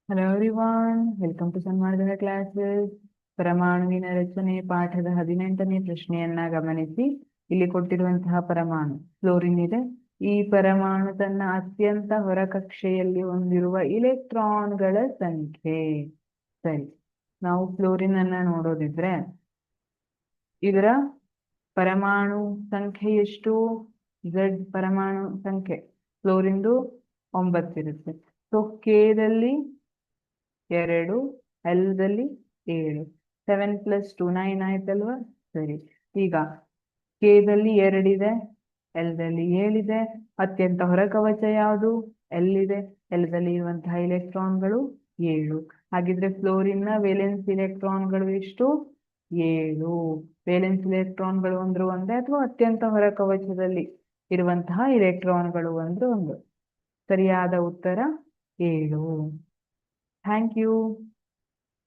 Hello everyone, welcome to ಸನ್ಮಾರ್ಗದ classes. ಪರಮಾಣುವಿನ ರಚನೆ ಪಾಠದ 18ನೇ ಪ್ರಶ್ನೆಯನ್ನ ಗಮನಿಸಿ. ಇಲ್ಲಿ ಕೊಟ್ಟಿರುವಂತಹ ಪರಮಾಣು ಫ್ಲೋರಿನ್ ಇದೆ. ಈ ಪರಮಾಣು ತನ್ನ ಅತ್ಯಂತ ಹೊರಕಕ್ಷೆಯಲ್ಲಿ ಹೊಂದಿರುವ ಇಲೆಕ್ಟ್ರಾನ್ಗಳ ಸಂಖ್ಯೆ. ಸರಿ, ನಾವು ಫ್ಲೋರಿನ್ ಅನ್ನ ನೋಡೋದಿದ್ರೆ ಇದರ ಪರಮಾಣು ಸಂಖ್ಯೆ ಎಷ್ಟು? ಝೆಡ್ ಪರಮಾಣು ಸಂಖ್ಯೆ ಫ್ಲೋರಿಂದು 9 ಇರುತ್ತೆ. ಸೊ ಕೆದಲ್ಲಿ 2, ಎಲ್ದಲ್ಲಿ 7, 7 + 2 9 ಆಯ್ತಲ್ವಾ? ಸರಿ, ಈಗ ಕೆದಲ್ಲಿ 2 ಇದೆ, ಎಲ್ದಲ್ಲಿ 7 ಇದೆ. ಅತ್ಯಂತ ಹೊರಕವಚ ಯಾವುದು? ಎಲ್ಲಿದೆ. ಎಲ್ದಲ್ಲಿ ಇರುವಂತಹ ಇಲೆಕ್ಟ್ರಾನ್ಗಳು 7. ಹಾಗಿದ್ರೆ ಫ್ಲೋರಿನ್ನ ವೇಲೆನ್ಸ್ ಇಲೆಕ್ಟ್ರಾನ್ಗಳು ಎಷ್ಟು? 7. ವೇಲೆನ್ಸ್ ಇಲೆಕ್ಟ್ರಾನ್ಗಳು ಅಂದ್ರೆ ಒಂದೇ, ಅಥವಾ ಅತ್ಯಂತ ಹೊರಕವಚದಲ್ಲಿ ಇರುವಂತಹ ಇಲೆಕ್ಟ್ರಾನ್ಗಳು ಅಂದ್ರೆ ಒಂದು. ಸರಿಯಾದ ಉತ್ತರ 7. Thank you.